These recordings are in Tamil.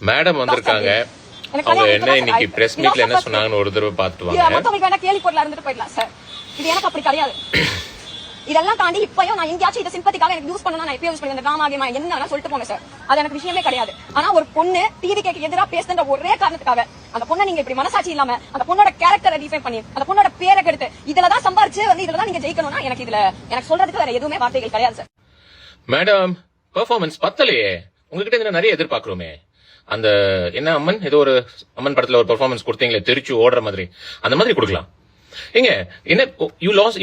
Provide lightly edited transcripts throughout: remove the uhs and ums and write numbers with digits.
மேடம் வந்திருக்காங்க. அவங்க என்ன இன்னைக்கு பிரஸ் மீட்ல என்ன சொன்னாங்கன்னு ஒரு தடவை பார்த்துட்டு வாங்க. மத்தவங்களுக்கு வேணா கேலி பொருளா இருந்துட்டு போயிடலாம் சார். இது எனக்கு அப்படி கிடையாது. இதெல்லாம் தாண்டி இப்பயும் நான் எங்கேயாச்சும் இதை சிம்பத்திக்காக எனக்கு யூஸ் பண்ணணும், நான் எப்பயும் யூஸ் பண்ணி இந்த டிராமா கேமா என்ன வேணா சொல்லிட்டு போங்க சார். அது எனக்கு விஷயமே கிடையாது. ஆனா ஒரு பொண்ணு டிவிக்கு எதிராக பேசுற ஒரே காரணத்துக்காக அந்த பொண்ணை நீங்க இப்படி மனசாட்சி இல்லாம அந்த பொண்ணோட கேரக்டரை டிஃபைன் பண்ணி அந்த பொண்ணோட பேரை கெடுத்து இதுலதான் சம்பாரிச்சு வந்து இதுலதான் நீங்க ஜெயிக்கணும்னா எனக்கு சொல்றதுக்கு வேற எதுவுமே வார்த்தைகள் கிடையாது சார். மேடம் பெர்ஃபார்மன்ஸ் பத்தலையே, உங்ககிட்ட நிறைய எதிர்பார்க்கிறோமே. அந்த என்ன அம்மன் ஏதோ ஒரு அம்மன் படத்துல ஒரு பெர்ஃபார்மன்ஸ் கொடுத்தீங்களே தெரிச்சு ஓடுற மாதிரி, அந்த மாதிரி கொடுக்கலாம். எங்க என்ன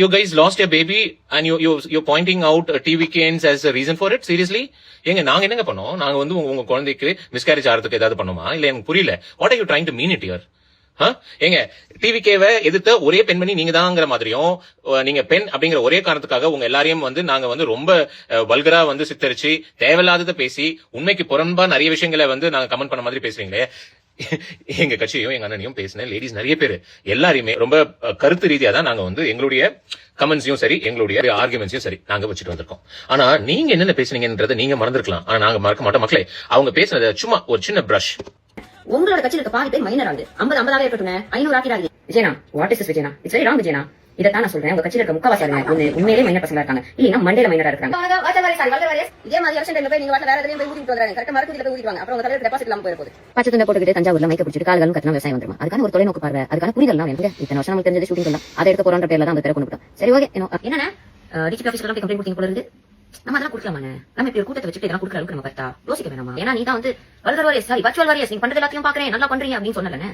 you guys lost your baby and you're pointing out TVKs as a reason for it? seriously? எங்க நாங்க என்னங்க பண்ணோம்? நாங்க வந்து உங்க குழந்தைக்கு மிஸ்கேரேஜ் ஆகிறதுக்கு ஏதாவது பண்ணுமா? இல்ல எனக்கு புரியல. what are you trying to mean it here? எங்க டிவிகேவை எதிர்த்த ஒரே பெண்மணி நீங்க தாங்கிற மாதிரியும், நீங்க பெண் அப்படிங்கிற ஒரே காரணத்துக்காக உங்க எல்லாரையும் வந்து நாங்க வந்து ரொம்ப வல்கரா வந்து சித்தரிச்சு தேவையில்லாததை பேசி உண்மைக்கு புறம்பா நிறைய விஷயங்களை வந்து நாங்க கமெண்ட் பண்ண மாதிரி பேசுறீங்களே. எங்க கட்சியையும் எங்க அண்ணனையும் பேசின லேடிஸ் நிறைய பேர் எல்லாருமே ரொம்ப கருத்து ரீதியா தான் நாங்க வந்து எங்களுடைய கமெண்ட்ஸையும் சரி எங்களுடைய ஆர்குமெண்ட்ஸையும் சரி நாங்க வச்சுட்டு வந்திருக்கோம். ஆனா நீங்க என்னென்ன பேசுனீங்கன்றதை நீங்க மறந்துருக்கலாம். ஆனா நாங்க மறக்க மாட்டோம் மக்களே. அவங்க பேசுனது சும்மா ஒரு சின்ன பிரஷ். உங்களோட கட்சியில இருக்க பாதி பேர் மைனர் ஆகுது. 50 இருக்கட்டும், 500 ஆக்கிறாங்க. விஜயனா, வாட் இஸ் திஸ் விஜயனா? இட்ஸ் வெரி ராங் விஜயனா. இதான் நான் சொல்றேன். உங்க கட்சியில இருக்க முக்காவாசி ஆளுங்க ஒண்ணு உண்மையிலே மைனர் பசங்களா இருக்காங்க, இல்லைன்னா மண்டேல மைனரா இருக்காங்க. இதே மாதிரி எலெக்ஷன் டைம்ல போய் நீங்க வேற எதையும் போய் ஊத்திட்டு வராங்க. கரெக்டா மரத்துல போய் ஊத்திடுவாங்க. அப்புறம் உங்க தலையில டெபாசிட் இல்லாம போயிட போகுது. பச்சை துண்டை போட்டுக்கிட்டு தஞ்சாவூர்ல மைக்க பிடிச்சிட்டு கால்களும் கட்டினா விவசாயம் வந்துருமா? அதுக்கான ஒரு தொலைநோக்கு பார்வை, அதுக்கான புரிதல்லாம் எனக்கு இத்தனை வருஷம் நமக்கு தெரிஞ்சது ஷூட்டிங் பண்ணலாம். அதை எடுத்து போறான்ற பேர்ல தான் அந்த பேரை கொண்டு போட்டோம். சரி ஓகே. என்னன்னா டிஜிபி ஆஃபீஸ்ல போய் கம்ப்ளைண்ட் கொடுத்தீங்க போல இருக்கு. நம்ம அதெல்லாம் கொடுக்கலாமாங்க? நம்ம இப்படி ஒரு கூட்டத்தை வச்சுட்டு இதெல்லாம் கொடுக்குற அளவுக்கு நம்ம கரெக்டா யோசிக்க வேணாமா? ஏன்னா நீ தான் வந்து vulgar warriors, sorry virtual warriors, நீங்க பண்றது எல்லாத்தையும் பாக்குறேன், நல்லா பண்றீங்க அப்படின்னு சொன்னலன்னு.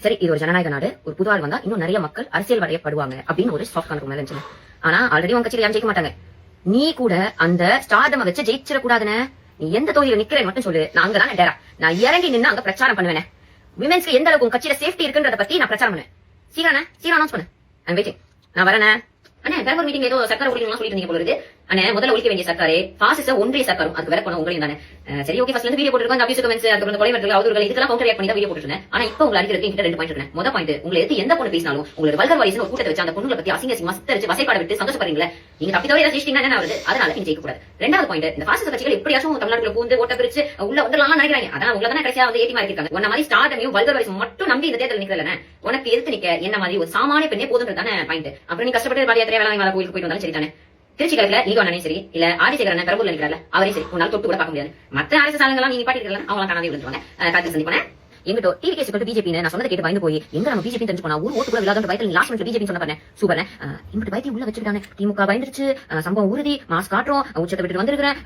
சரி, இது ஒரு ஜனநாயக நாடு. ஒரு புது ஆள் வந்தா இன்னும் நிறைய மக்கள் அரசியல் வரையப்படுவாங்க அப்படின்னு ஒரு சாஃப்ட் கார்னர் இருந்துச்சு. ஆனா ஆல்ரெடி உங்க கட்சியில யாரும் ஜெயிக்க மாட்டாங்க. நீ கூட அந்த ஸ்டார்டம் வச்சு ஜெயிச்சிட கூடாதுன்னு. நீ எந்த தொகுதியில நிக்கிறேன்னு மட்டும் சொல்லு, நான் அங்கதான் டேரா நான் இறங்கி நின்று அங்க பிரச்சாரம் பண்ணுவேன். விமென்ஸ்க்கு எந்த அளவுக்கு உங்க கட்சியில சேஃப்டி இருக்குன்றத பத்தி நான் பிரச்சாரம் பண்ணுவேன். சீக்கிரம் அனௌன்ஸ் பண்ணு. I'm waiting. நான் வரேன். அண்ணே பெரம்பூர் மீட்டிங் ஏதோ சர்க்கார் ஒழிக்கணும் சொல்லிட்டு இருந்தீங்க போல இருக்கு. அண்ணே முதல்ல ஒழிக்க வேண்டிய சர்க்காரே பாசிச ஒன்றிய சர்க்காரும் அதுக்கு வேற பண்ண உங்களையும் தானே. சரி ஓகே, ஃபர்ஸ்ட்ல இருந்து வீடியோ போட்டுருக்கோம். அந்த அபியூஸ் கமெண்ட்ஸ் அதுக்கு கொலை வரதுக்கு அவர்கள் இதுக்கெல்லாம் கவுண்டர் ரியாக்ட் பண்ணி தான் வீடியோ போட்டுருந்தேன். ஆனா இப்போ உங்களை அடிக்கிறதுக்கு என்கிட்ட 2 பாயிண்ட் இருக்கு. முதல் பாயிண்ட், உங்களை எடுத்து எந்த பொண்ணு பேசினாலும் உங்களுக்கு வல்கர் வாரிசுன்னு ஒரு கூட்டத்தை வச்சு அந்த பொண்ணுங்களை பத்தி அசிங்கமா சித்தரிச்சு வசைப்பாட விட்டு சந்தோஷப்படுறீங்களே. நீங்க தப்பி தவிர ஜெயிச்சிட்டீங்கன்னா என்ன வருது? அதனால நீங்க ஜெயிக்க கூடாது. ரெண்டாவது பாயிண்ட், இந்த பாசிச கட்சிகள் எப்படியாச்சும் தமிழ்நாட்டுல பூந்து ஓட்ட பிரிச்சு உள்ள வந்துடலாம் நினைக்கிறாங்க. அதான் உங்களை தானே கடைசியா வந்து ஏத்தி மாதிரி இருக்காங்க. உன்ன மாதிரி ஸ்டார்டமையும் வல்கர் வாரிசு மட்டும் நம்பி இந்த தேர்தல் நிக்கிறல உனக்கு எதிர்த்து நிக்க என்ன மாதிரி ஒரு சாமானிய பெண்ணே போதுன்றதானே பாயிண்ட். அப்புறம் நீ கஷ்டப்பட்டு பாதியாத்திரை வேளாண் கோயிலுக்கு போயிட்டு வந்தாலும் சரிதானே. திருச்சி கலக்கல நீங்க அண்ணனையும் சரி, இல்ல ஆதிசேகரன் பெரம்பூர்ல நிக்கிறாரு அவரையும் சரி, உன்னால தொட்டு கூட பார்க்க முடியாது. மற்ற அரசு சாலங்கெல்லாம் நீங்க பாட்டி இருக்கலாம், அவங்க காணாவே விழுந்துருவாங்க. காத்து சந்திப்பேன். எங்கிட்ட டிவி கேஸ் பிஜேபி நான் சொன்னதை கேட்டு பயந்து போய் எங்க நம்ம பிஜேபி தெரிஞ்சு போனா ஊர் ஓட்டு கூட விழாத வயதில் லாஸ்ட் மினிட் பிஜேபி சொன்ன சூப்பர். இங்கிட்ட பயத்தி உள்ள வச்சுட்டாங்க. திமுக பயந்துருச்சு, சம்பவம் உறுதி, மாஸ் காட்டுறோம், உச்சத்தை விட்டு வந்திருக்கிறேன்,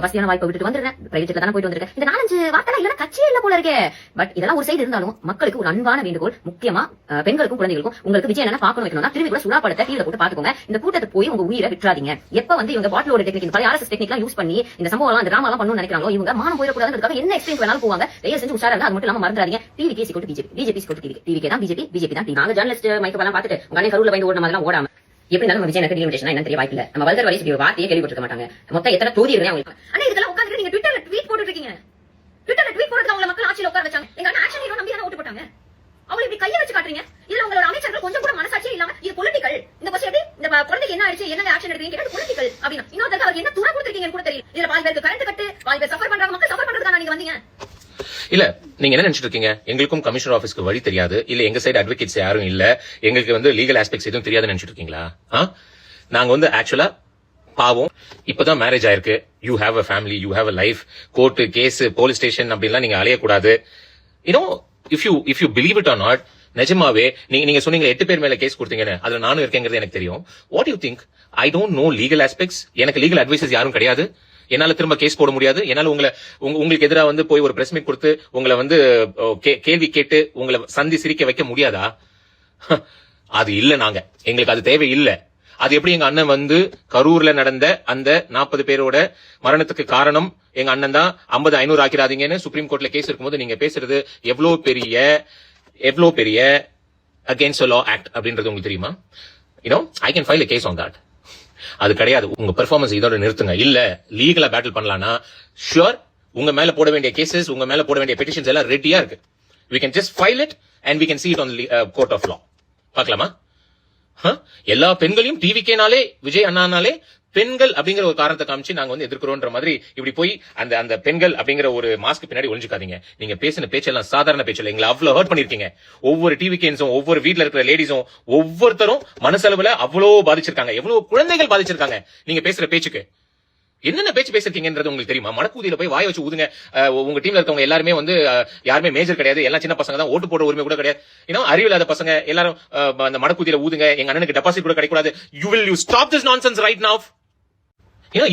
வசதியான வாய்ப்பை விட்டு வந்துருக்கேன், பிரைவேட்ல தானே போயிட்டு வந்திருக்கேன். இந்த 4-5 வார்த்தை இல்ல கட்சியே இல்ல போல இருக்கே. பட் இதெல்லாம் ஒரு சைடு இருந்தாலும் மக்களுக்கு ஒரு அன்பான வேண்டுகோள், முக்கியமா பெண்களுக்கும் குழந்தைகளுக்கும். உங்களுக்கு விஜய் என்ன பார்க்கணும் வைக்கணும்னா திரும்பி கூட சுறா படத்தை டிவில போட்டு பாத்துக்கோங்க. இந்த கூட்டத்தை போய் உங்க உயிரை விட்டுறாதீங்க. எப்ப வந்து இவங்க பாட்டிலோட டெக்னிக், இந்த பழைய ஆர்எஸ்எஸ் டெக்னிக்லாம் யூஸ் பண்ணி இந்த சம்பவம் இந்த டிராமா எல்லாம் பண்ணணும்னு நினைக்கிறாங்களோ, இவங்க மானம் போயிடக்கூடாதுன்றதுக்காக என்ன எக்ஸ்ட்ரீம் வேணாலும் போவாங்க. தயவு செஞ்சு உஷாரா இருந்தா அது மட்டும் இல்லாம மறந்துடாதீங்க. டிவி கேஸ் பிஜேபி தான் பிஜேபி தான். நாங்க ஜர்னலிஸ்ட் மைக்க எல்லாம் பாத்துட்டு உங்க அண்ணன் கரூர்ல பயந்து ஓடுற மாதிரி ஓடாம எப்படி இருந்தாலும் விஜய் எனக்கு டீலிமிட்டேஷன் என்ன தெரிய வாய்ப்பு இல்ல. நம்ம வல்கர் வாரிசு வார்த்தையே கேள்விப்பட்டிருக்க மாட்டாங்க. மொத்தம் எத்தனை தொகுதி இருக்கு அவங்களுக்கு. அண்ணா இதெல்லாம் உட்கார்ந்து நீங்க ட்விட்டர்ல ட்வீட் போட்டுட்டு இருக்கீங்க. ட்விட்டர்ல ட்வீட் போடுறது அவங்க மக்கள் ஆட்சியில உட்கார வச்சாங்க. எங்க அண்ணா ஆக்ஷன் ஹீரோ நம்பி தான ஓட்டு போட்டாங்க. அவங்க இப்படி கைய வச்சு காட்டுறீங்க. இதுல உங்களோட அமைச்சர்கள் கொஞ்சம் கூட மனசாட்சியே இல்லாம இது பொலிட்டிக்கல். இந்த கொஸ்டின் எப்படி இந்த குழந்தைக்கு என்ன ஆயிடுச்சு, என்ன ஆக்ஷன் எடுக்கிறீங்க கேட்டது பொலிட்டிக்கல் அப்படினா இன்னொருத்தருக்கு அவருக்கு என்ன துணை கொடுத்திருக்கீங்கன்னு கூட தெரியல. இதுல பாதி பேருக்கு கரண்ட் கட்டு, பாதி பேர் சஃபர் பண்றாங்க. மக்கள் சஃபர் பண்றதுக்கான நீங்க வந்தீங்க. இல்ல நீங்க என்ன நினைச்சிட்டு இருக்கீங்க? எங்களுக்கும் கமிஷனர் ஆபீஸ்க்கு வழி தெரியாது, இல்ல எங்க சைடு அட்வொகேட்ஸ் யாரும் இல்ல, எங்களுக்கு வந்து லீகல் ஆஸ்பெக்ட்ஸ் எதுவும் தெரியாதுன்னு நினைச்சிட்டு இருக்கீங்களா? நாங்க வந்து ஆக்சுவலா பாவம் இப்பதான் மேரேஜ் ஆயிருக்கு. You have a family, you have a life. Court case, police station அப்படிலாம் நீங்க அலையக்கூடாது. You know if you believe it or not, நிஜமாவே நீங்க சொன்னீங்க 8 பேர் மேல கேஸ் கொடுத்தீங்கன்னு, அதுல நானும் இருக்கேங்கிறது எனக்கு தெரியும். What you think? I don't know legal aspects. எனக்கு லீகல் அட்வைசஸ் யாரும் கிடையாது. என்னால திரும்ப கேஸ் போட முடியாது. என்னால உங்களுக்கு எதிராக வந்து போய் ஒரு பிரஸ் மீட் கொடுத்து உங்களை வந்து கேள்வி கேட்டு உங்களை சந்தி சிரிக்க வைக்க முடியாதா? அது இல்ல. எங்களுக்கு அது தேவை இல்ல. அது எப்படி எங்க அண்ணன் வந்து கரூர்ல நடந்த அந்த 40 பேரோட மரணத்துக்கு காரணம் எங்க அண்ணன் தான் 50-500 ஆக்கிறாதீங்கன்னு சுப்ரீம் கோர்ட்ல கேஸ் இருக்கும்போது நீங்க பேசுறது எவ்வளவு பெரிய அகேன்ஸ்ட் லா ஆக்ட் அப்படின்றது உங்களுக்கு தெரியுமா? I can file a case on that. அது கிடையாது. உங்க பெர்ஃபார்மன்ஸ் இதோட நிறுத்துங்க. இல்ல லீகலா பேட்டில் பண்ணலாம்னா ஷூர் உங்க மேல போட வேண்டிய கேசஸ், உங்க மேல போட வேண்டிய பெட்டிஷன்ஸ் எல்லாம் ரெடியா இருக்கு. we can just file it and we can see it on the court of law. பார்க்கலாமா? எல்லா பெண்களையும் டிவிக்கேனாலே விஜய் அண்ணானாலே பெண்கள் அப்படிங்கிற ஒரு காரணத்தை காமிச்சு நாங்க வந்து எதிர்க்கிறோன்ற மாதிரி இப்படி போய் அந்த அந்த பெண்கள் அப்படிங்கிற ஒரு மாஸ்க் பின்னாடி ஒளிஞ்சுக்காதீங்க. நீங்க பேசின பேச்செல்லாம் சாதாரண பேச்சல எங்களை அவ்வளவு ஹர்ட் பண்ணிருக்கீங்க. ஒவ்வொரு டிவி கேன்ஸும் ஒவ்வொரு வீட்ல இருக்கிற லேடிஸும் ஒவ்வொருத்தரும் மனசளவுல அவ்வளவு பாதிச்சிருக்காங்க, எவ்வளவு குழந்தைகள் பாதிச்சிருக்காங்க நீங்க பேசுற பேச்சுக்கு. என்னென்ன பேச்சு பேசிருக்கீங்கன்றது உங்களுக்கு தெரியுமா? மடக்கூதியில போய் வாய் வச்சு ஊதுங்க. உங்க டீம்ல இருக்கவங்க எல்லாருமே வந்து யாருமே மேஜர் கிடையாது, எல்லாம் சின்ன பசங்க தான், ஓட்டு போடுற உரிமை கூட கிடையாது. ஏன்னா அறிவில்லாத பசங்க எல்லாரும் அந்த மடக்கூதியில ஊதுங்க, எங்க அண்ணனுக்கு டெபாசிட் கூட கிடைக்கூடாது. You stop this nonsense right now.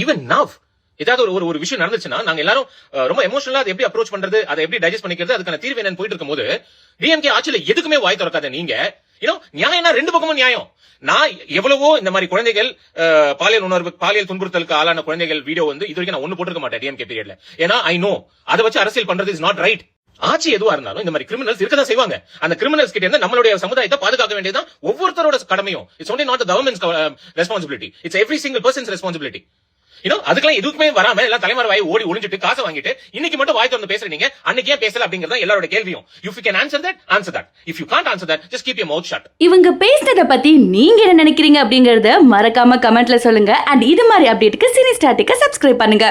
Even now ஏதாவது ஒரு விஷயம் நடந்துச்சுன்னா நாங்க எல்லாரும் ரொம்ப எமோஷனலா அதை எப்படி அப்ரோச் பண்றது, அதை எப்படி டைஜஸ்ட் பண்ணிக்கிறது, அதுக்கான தீர்வு என்னன்னு போயிட்டு இருக்கும்போது டிஎம்கே ஆட்சியில எதுக்குமே வாய் திறக்காத நீங்க. நியாயம்னா ரெண்டு பக்கமும் நியாயம். நான் எவ்வளவோ இந்த மாதிரி குழந்தைகள் பாலியல் உணர்வு, பாலியல் துன்புறுத்தலுக்கு ஆளான குழந்தைகள் வீடியோ வந்து இது வரைக்கும் நான் ஒண்ணு போட்டிருக்க மாட்டேன் டிஎம்கே பீரியட்ல. ஏன்னா ஐ நோ அதை வச்சு அரசியல் பண்றது இஸ் நாட் ரைட். ஆட்சி எதுவா இருந்தாலும் இந்த மாதிரி கிரிமினல்ஸ் இருக்கதான் செய்வாங்க. அந்த கிரிமினல்ஸ் கிட்ட இருந்து நம்மளுடைய சமுதாயத்தை பாதுகாக்க வேண்டியதுதான் ஒவ்வொருத்தரோட கடமையும். It's only not the governments responsibility, it's every single persons responsibility. அதுக்கெல்லாம் எதுக்குமே வராம எல்லாம் தலைமறை வாய் ஓடி ஒளிஞ்சிட்டு காசை வாங்கிட்டு இன்னைக்கு மட்டும் வாய் திறந்து பேசுறீங்க, அன்னைக்கு ஏன் பேசல அப்படிங்கறத எல்லாரோட கேள்வியும். If you can answer that, answer that. If you can't answer that, just keep your mouth shut. இவங்க பேசுனத பத்தி நீங்க என்ன நினைக்கிறீங்க அப்படிங்கறத மறக்காம கமெண்ட்ல சொல்லுங்க. அண்ட் இது மாதிரி அப்டேட்டுக்கு சினி ஸ்டாட்டிக்க சப்ஸ்கிரைப் பண்ணுங்க.